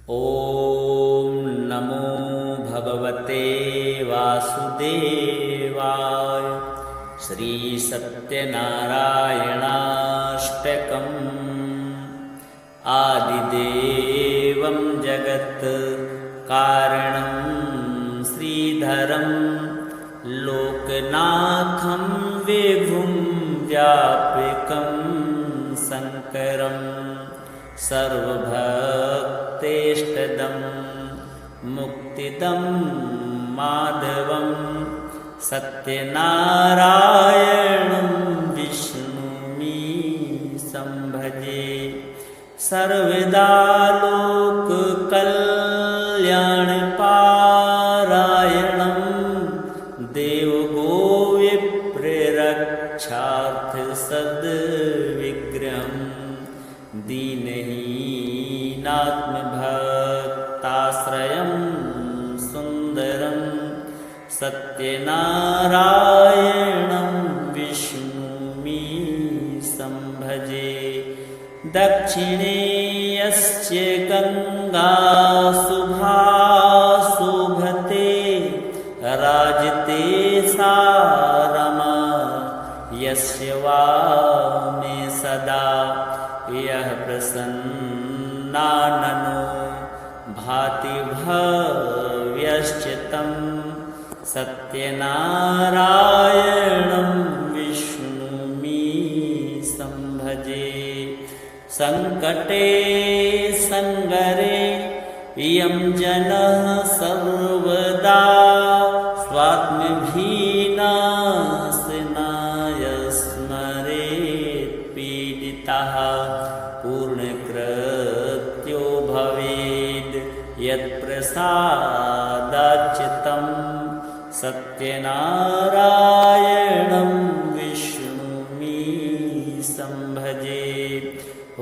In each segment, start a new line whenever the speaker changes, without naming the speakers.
ॐ नमो भगवते वासुदेवाय। श्रीसत्यनारायणाष्टकम्। आदिदेवं जगत् कारणं श्रीधरं लोकनाथं विभुं व्यापकं शङ्करं सर्वभक्तेष्टदं मुक्तिदं माधवं सत्यनारायणं विष्णुमि संभजे। सर्वदा लोककल्याणपारायणं देवगोविप्ररक्षार्थसद्विग्रहं दीनहीनात्मभक्ताश्रयं सुन्दरं सत्यनारायणं विष्णुमि संभजे। दक्षिणे यस्य गङ्गा शुभते राजते सा रमा यस्य वामे सदा यः प्रसन्नाननो भाति भव्यश्च तं सत्यनारायणं विष्णुमि संभजे। संकटे संगरे यं जनः सर्वदा स्वात्मभिनाशनाय स्मरेत् पीडितः पूर्णकृत्यो भवेद् यत्प्रसादाच्युतं सत्यनारायणं विष्णुमि संभजे।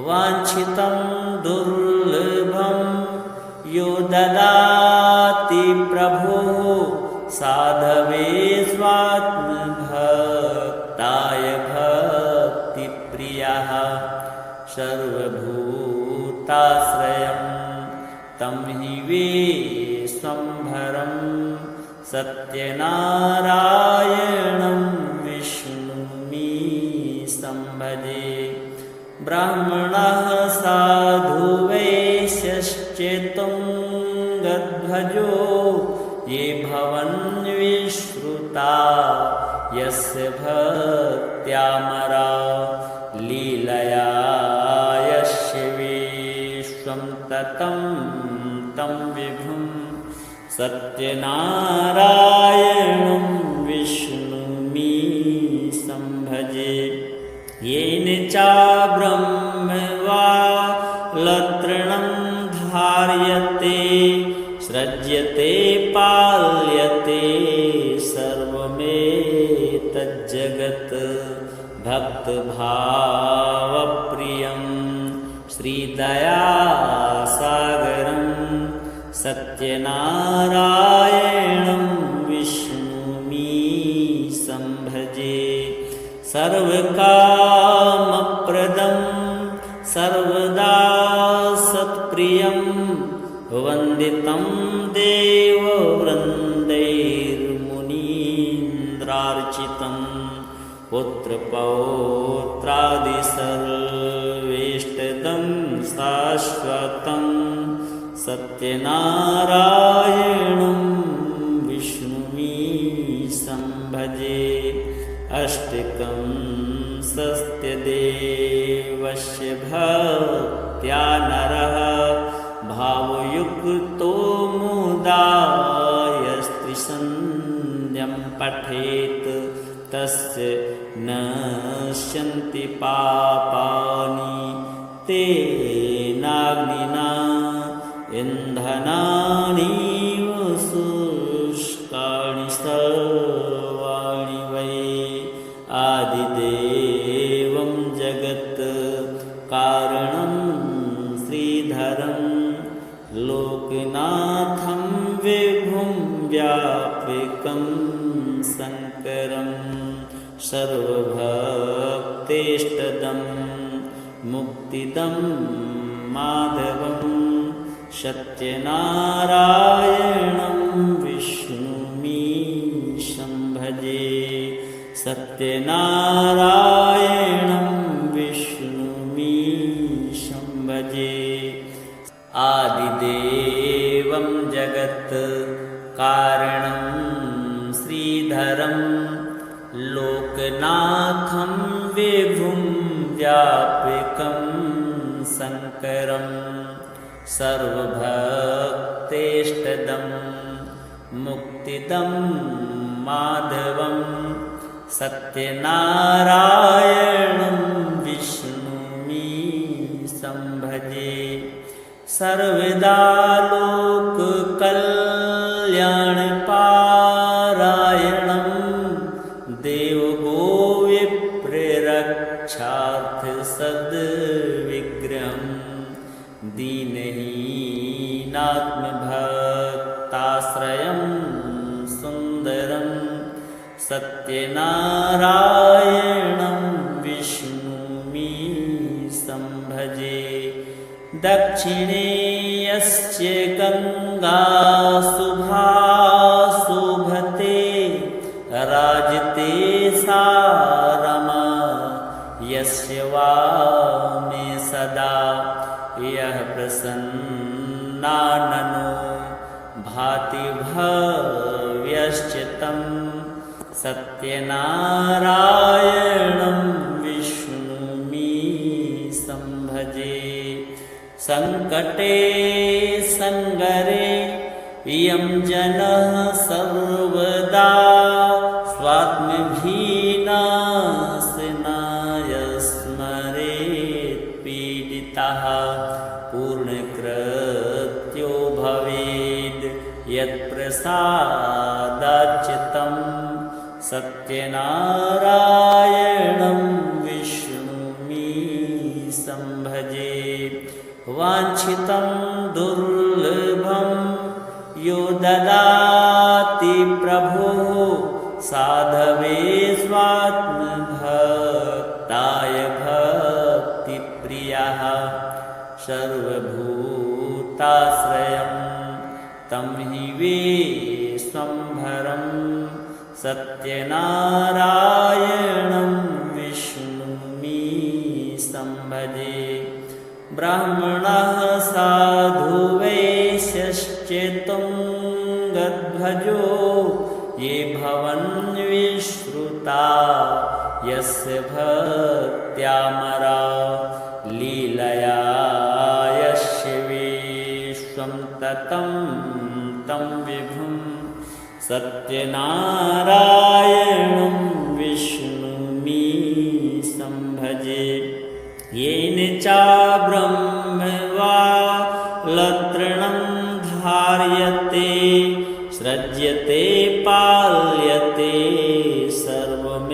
वाञ्छितं दुर्लभं यो ददाति प्रभो साधवे स्वात्मभक्ताय भक्तिप्रियः सर्वभूताश्रयं तं हि विश्वम्भरं सत्यनारायणं विष्णुमि संभजे। ब्राह्मणः साधु वैश्यश्चेतुङ्गध्वजो ये भवन्विश्रुता यस्य भक्त्यामरा लीलया यस्य विश्वं ततं तं विभुं सत्यनारायणं विष्णुमि संभजे। येन चाब्रह्मवालतृणं धार्यते सृज्यते पाल्यते सर्वमेतज्जगत् भक्तभावप्रियं श्रीदयासागरं सत्यनारायणं विष्णुमि संभजे। सर्वकामप्रदं सर्वदा सत्प्रियं वन्दितं देववृन्दैर्मुनीन्द्रार्चितं पुत्रपौत्रादिसर्वेष्टदं शाश्वतं सत्यनारायणं विष्णुमि संभजे। अष्टकं सत्यदेवस्य भक्त्या नरः भावयुक्तो मुदा यस्त्रिसन्ध्यं पठेत् तस्य नश्यन्ति पापानि तेनाग्निना इन्धनानीव शुष्काणि सर्वाणि वै। आदिदेवं जगत् कारणं श्रीधरं लोकनाथं विभुं व्यापकं शङ्करं सर्वभक्तेष्टदं मुक्तिदं माधवं सत्यनारायणं विष्णुमीशं भजे सत्यनारायणं विष्णुमीशं भजे आदिदेवं जगत् कारणं श्रीधरं लोकनाथं विभुं व्यापकं शङ्करं सर्वभक्तेष्टदं मुक्तिदं माधवं सत्यनारायणं विष्णुमीशं भजे सर्वदा लोककल्याणपारायणं देवगोविप्ररक्षार्थसद्विग्रहं दीनहीनात्मभक्ताश्रयं सुन्दरं सत्यनारायणं विष्णुमीशं भजे दक्षिणे यस्य गङ्गा शुभा शोभते राजते सा रमा यस्य वामे सदा यः प्रसन्नाननो भाति भव्यश्च तं सत्यनारायणं विष्णुमीशं भजे संकटे संगरे यं जनः सर्वदा स्वात्मभीनाशनाय स्मरेत् पीडितः पूर्णकृत्यो भवेद् यत्प्रसादाच्युतं सत्यनारायणं विष्णुमीशं भजे वाञ्छितं दुर्लभं यो ददाति प्रभुः साधवे स्वात्मभक्ताय भक्तिप्रियः सर्वभूताश्रयं तं हि विश्वम्भरं सत्यनारायणं विष्णुमीशं भजे ब्राह्मणः साधु वैश्यश्चेतुङ्गध्वजो ये भवन्विश्रुता यस्य भक्त्यामरा लीलया यस्य विश्वं ततं तं विभुं सत्यनारायणं विष्णुमीशं भजे येन चाब्रह्मवालतृणं धार्यते सृज्यते पाल्यते सर्वमेतज्जगत्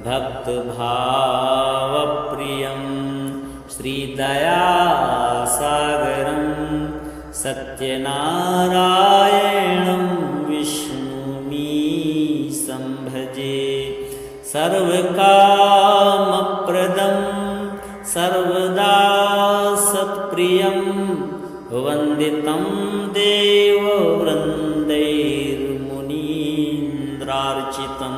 भक्तभावप्रियं श्रीदयासागरं सत्यनारायणं विष्णुमीशं भजे सर्वकामप्रदं सर्वदा सत्प्रियं वन्दितं देववृन्दैर्मुनीन्द्रार्चितं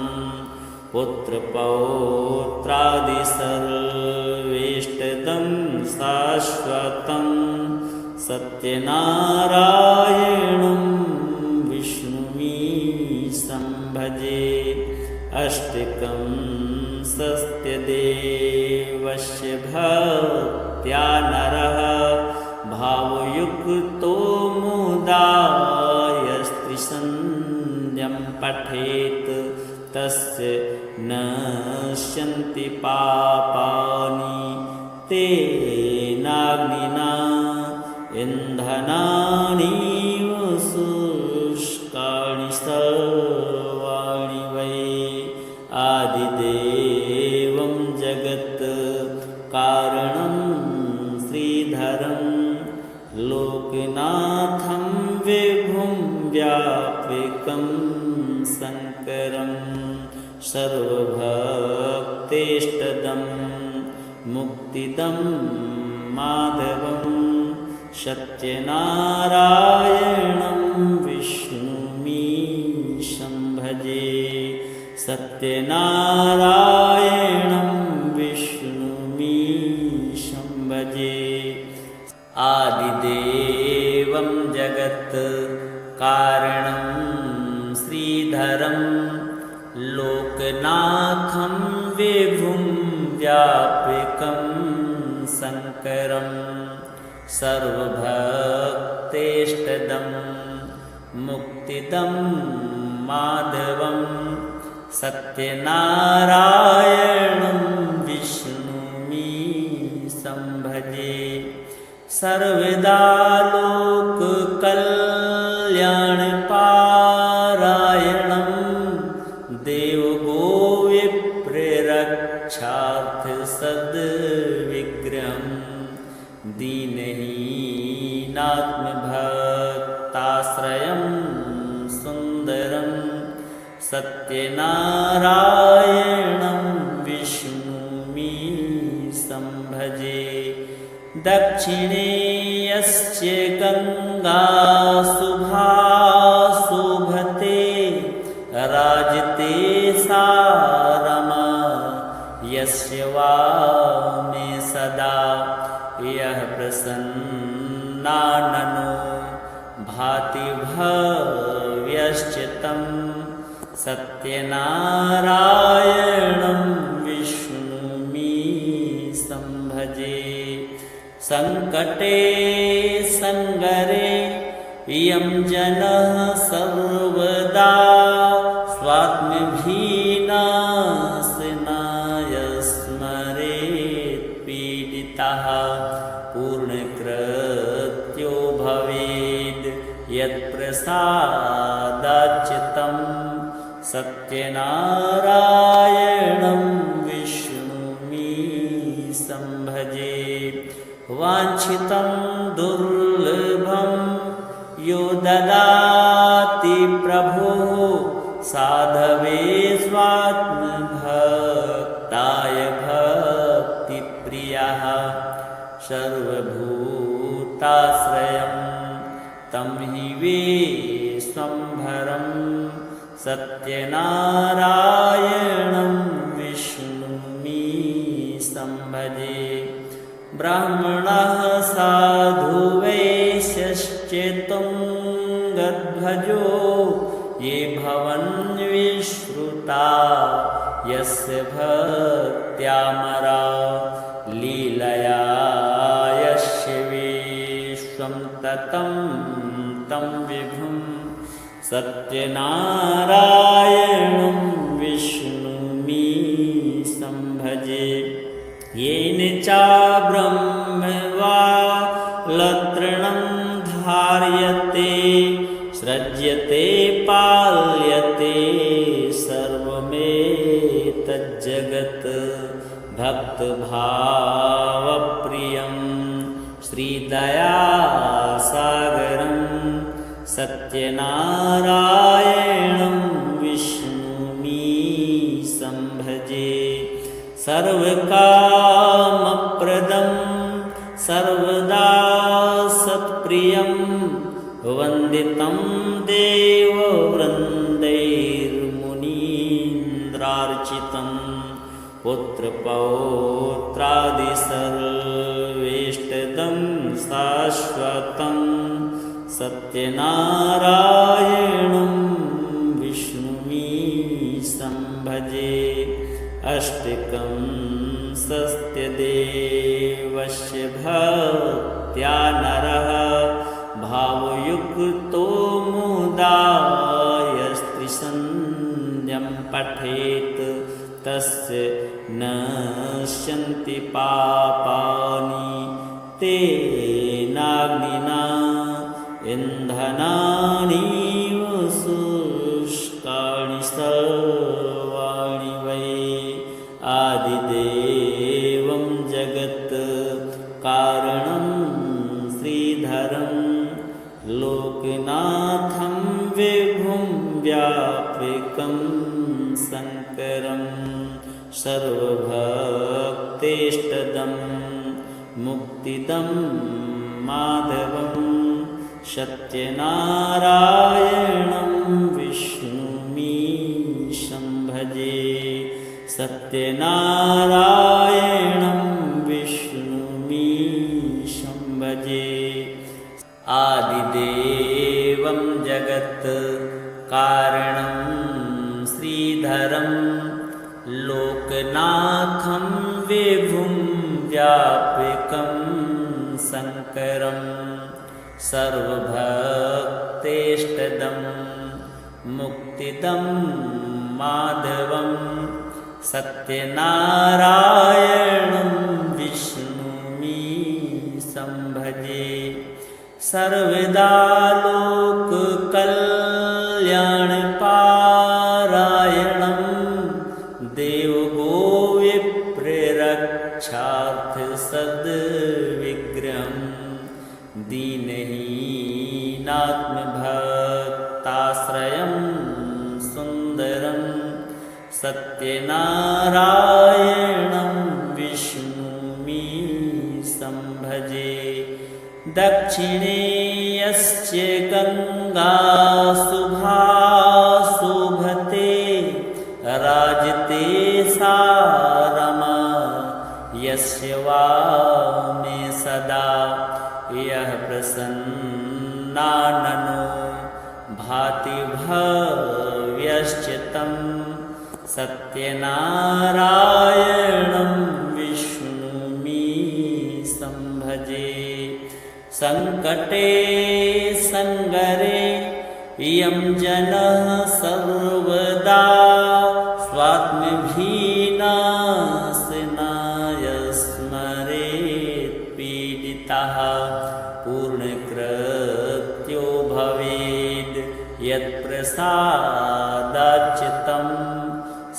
पुत्रपौत्रादिसर्वेष्टदं शाश्वतं सत्यनारायणं विष्णुमीशं भजे अष्टकं सत्यदेवस्य भक्त्या नरः भावयुक्तो मुदा यस्त्रिसन्ध्यं पठेत् तस्य नश्यन्ति पापानि तेनाग्निना इन्धनानि शुष्काणि सर्वाणि वै आदिदेवं जगत् कारणं श्रीधरं लोकनाथं विभुं व्यापकं शङ्करं सर्वभक्तेष्टदं मुक्तिदं माधवं सत्यनारायणं विष्णुमीशं भजे सत्यनारायणं विष्णुमीशं भजे आदिदेवं जगत् कारणं श्रीधरं लोकनाथं विभुं व्यापकं शङ्करं सर्वभक्तेष्टदं मुक्तिदं माधवं सत्यनारायणं विष्णुमीशं भजे सर्वदा लोककल्याणपारायणं देवगोविप्ररक्षार्थसद्विग्रहं दीनहीनात्मभक्ताश्रयं सुन्दरं सत्यनारायणं विष्णुमीशं भजे दक्षिणे यस्य गङ्गा शुभा शोभते राजते सा रमा यस्य वामे सदा यः प्रसन्नाननो भाति भव्यश्च तं सत्यनारायणं विष्णुमीशं भजे संकटे संगरे यं जनः सर्वदा स्वात्मभिनाशनाय स्मरेत् पीडितः पूर्णकृत्यो भवेद् यत्प्रसादाच्युतं सत्यनारायणं विष्णुमीशं भजे वाञ्छितं दुर्लभं यो ददाति प्रभुः साधवे स्वात्मभक्ताय भक्तिप्रियः सर्वभूताश्रयं तं हि विश्वम्भरं सत्यनारायणं विष्णुमीशं भजे ब्राह्मणः साधु वैश्यश्चेतुङ्गध्वजो ये भवन्विश्रुता यस्य भक्त्यामरा लीलया यस्य विश्वं ततं तं विभुं सत्यनारायणं विष्णुमीशं भजे येन चाब्रह्मवालतृणं धार्यते सृज्यते पाल्यते सर्वमेतज्जगत् भक्तभावप्रियं श्रीदयासागरं सत्यनारायणं विष्णुमीशं भजे सर्वकामप्रदं सर्वदा सत्प्रियं वन्दितं देववृन्दैर्मुनीन्द्रार्चितं पुत्रपौत्रादिसर्वेष्टदं शाश्वतं सत्यनारायणं विष्णुमीशं भजे अष्टकं सत्यदेवस्य भक्त्या नरः भावयुक्तो मुदा यस्त्रिसन्ध्यं पठेत् तस्य नश्यन्ति पापानि तेनाग्निना इन्धनानि शुष्कानि सर्वाणि वै आदिदेवं जगत् कारणं श्रीधरं लोकनाथं विभुं व्यापकं शङ्करं सर्वभक्तेष्टदं मुक्तिदं माधवं सत्यनारायणं विष्णुमीशं भजे सत्यनारायणं विष्णुमीशं भजे आदिदेवं जगत् कारणं श्रीधरं लोकनाथं विभुं व्यापकं शङ्करं सर्वभक्तेष्टदं मुक्तिदं माधवं सत्यनारायणं विष्णुमीशं भजे सर्वदा लोककल्याणपारायणं देवगोविप्ररक्षार्थसद्विग्रहं दीनहीनात्मभक्ताश्रयं सुन्दरं सत्यनारायणं विष्णुमीशं भजे दक्षिणे यस्य गङ्गा शुभा शोभते राजते सा रमा यस्य वामे सदा यः प्रसन्नाननो भाति भव्यश्च तं सत्यनारायणं विष्णुमीशं भजे संकटे संगरे यं जनः सर्वदा स्वात्मभिनाशनाय स्मरेत् पीडितः पूर्णकृत्यो भवेद् यत्प्रसादाच्युतं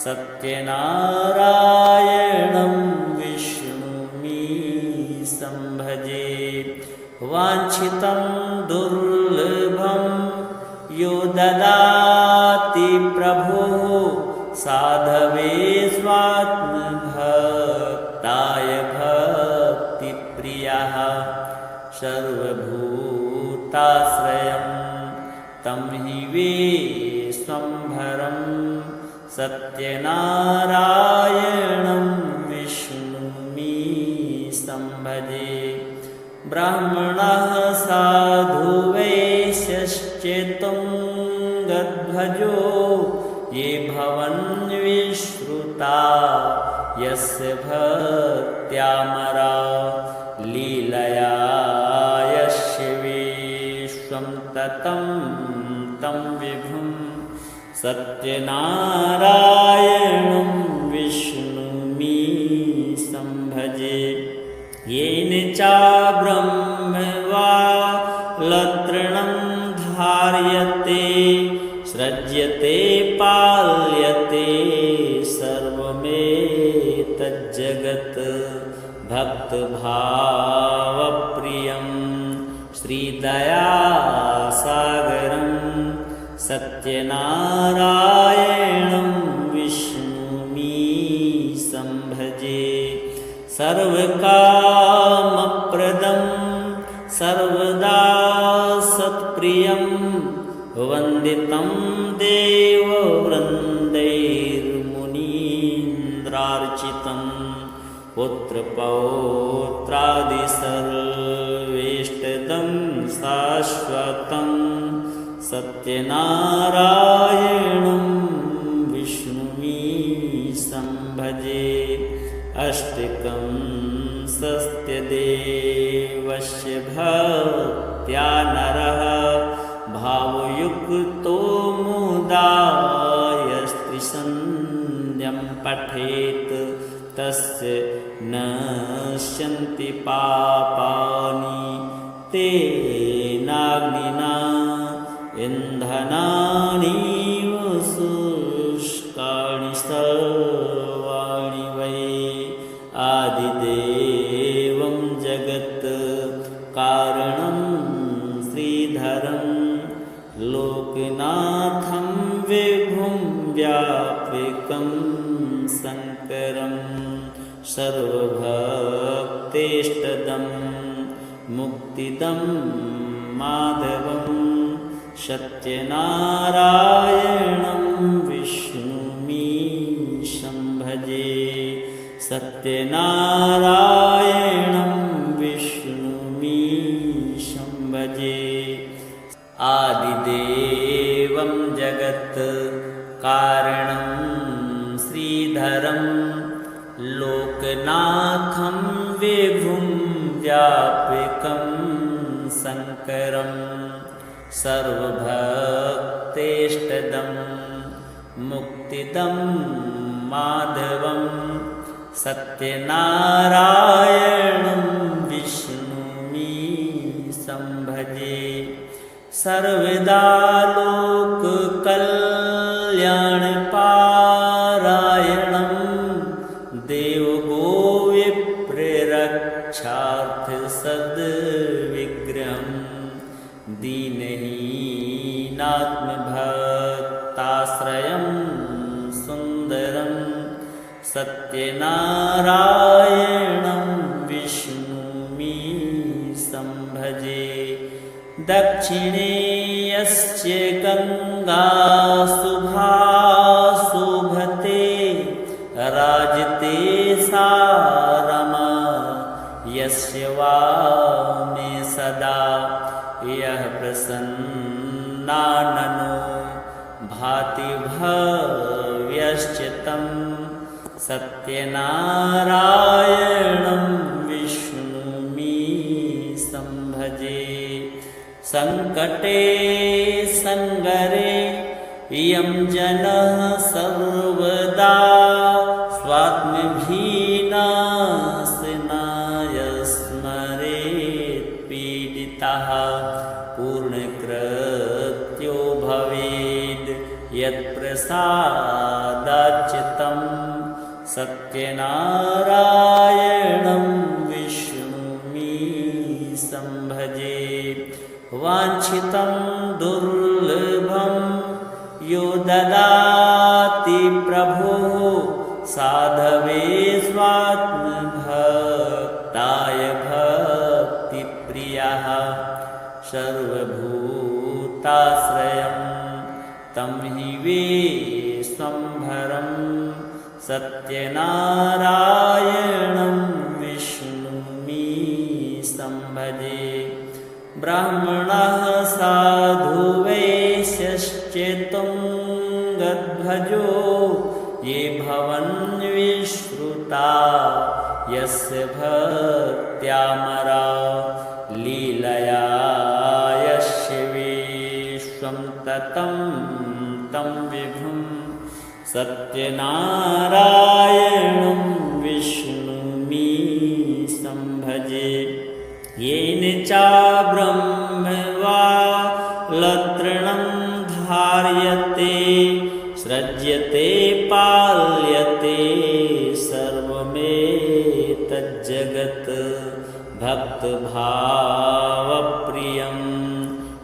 सत्यनारायणं विष्णुमीशं भजे वाञ्छितं दुर्लभं यो ददाति प्रभुः साधवे स्वात्मभक्ताय भक्तिप्रियः सर्वभूताश्रयं तं हि विश्वम्भरं सत्यनारायणं विष्णुमीशं भजे ब्राह्मणः साधु वैश्यश्चेतुङ्गध्वजो ये भवन्विश्रुता यस्य भक्त्यामरा लीलया यस्य विश्वं ततं तं विभुं सत्यनारायणं विष्णुमीशं भजे येन चाब्रह्मवालतृणं धार्यते सृज्यते पाल्यते सर्वमेतज्जगत् भक्तभावप्रियं श्रीदयासागरं सत्यनारायणं विष्णुमीशं भजे सर्वकामप्रदं सर्वदा सत्प्रियं वन्दितं देववृन्दैर्मुनीन्द्रार्चितं पुत्रपौत्रादिसर्वेष्टदं शाश्वतं सत्यनारायणं विष्णुमीशं भजे अष्टकं सत्यदेवस्य भक्त्या नरः भावयुक्तो मुदा यस्त्रिसन्ध्यं पठेत् तस्य नश्यन्ति पापानि तेनाग्निना इन्धनानि शुष्काणि सर्वाणि वै आदिदेवं जगत् कारणं श्रीधरं लोकनाथं विभुं व्यापकं शङ्करं सर्वभक्तेष्टदं मुक्तिदं माधवं सत्यनारायणं विष्णुमीशं भजे सत्यनारायणं विष्णुमीशं भजे आदिदेवं जगत् कारणं श्रीधरं लोकनाथं विभुं व्यापकं शङ्करं सर्वभक्तेष्टदं मुक्तिदं माधवं सत्यनारायणं विष्णुमीशं भजे सर्वदा लोककल्याणपारायणं देवगोविप्ररक्षार्थसद्विग्रहं दीनहीनात्मभक्ताश्रयं सुन्दरं सत्यनारायणं विष्णुमीशं भजे दक्षिणे यस्य गङ्गा शुभा शोभते राजते सा रमा यस्य वामे सदा यः प्रसन्नाननो भाति भव्यश्च तं सत्यनारायणं विष्णुमीशं भजे संकटे संगरे यं जनः सर्वदा स्वात्मभीनाशनाय स्मरेत् पीडितः पूर्णकृत्यो भवेद् यत्प्रसादाच्युतं सत्यनारायणं विष्णुमीशं भजे वाञ्छितं दुर्लभं यो ददाति प्रभुः साधवे स्वात्मभक्ताय भक्तिप्रियः सर्वभूताश्रयं तं हि विश्वम्भरं सत्यनारायणं विष्णुमीशं भजे ब्राह्मणः साधु वैश्यश्चेतुं गद्भजो ये भवन्विश्रुता यस्य भक्त्यामरा लीलया यस्य विश्वं ततं तं विभुं सत्यनारायणं विष्णुमीशं भजे येन चाब्रह्मवालतृणं धार्यते सृज्यते पाल्यते सर्वमेतज्जगत् भक्तभावप्रियं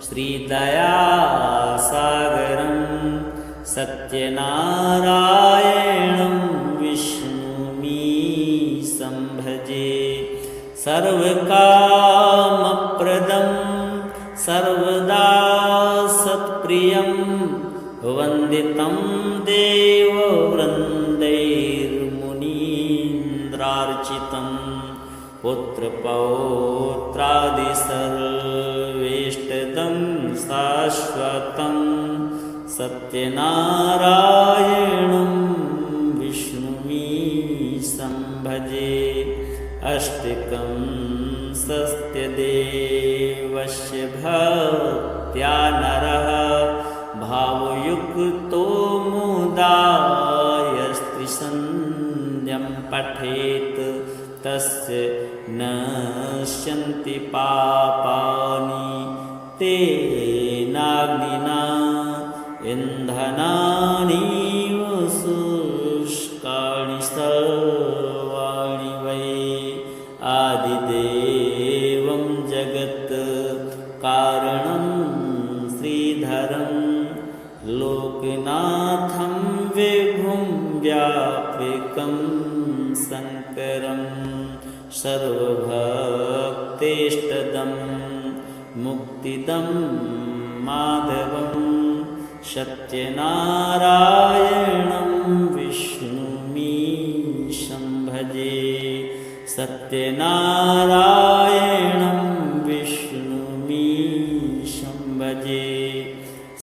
श्रीदयासागरं सत्यनारायणं विष्णुमीशं भजे सर्वकामप्रदं सर्वदा सत्प्रियं वन्दितं देववृन्दैर्मुनीन्द्रार्चितं पुत्रपौत्रादिसर्वेष्टदं शाश्वतं सत्यनारायणं विष्णुमीशं भजे अष्टकं सत्यदेवस्य भक्त्या नरः भावयुक्तो मुदा यस्त्रिसन्ध्यं पठेत् तस्य नश्यन्ति पापानि तेनाग्निना इन्धनानि शुष्कानि सर्वाणि वै आदिदेवं जगत् कारणं श्रीधरं लोकनाथं विभुं व्यापकं शङ्करं सर्वभक्तेष्टदं मुक्तिदं माधवं सत्यनारायणं विष्णुमीशं भजे। सत्यनारायण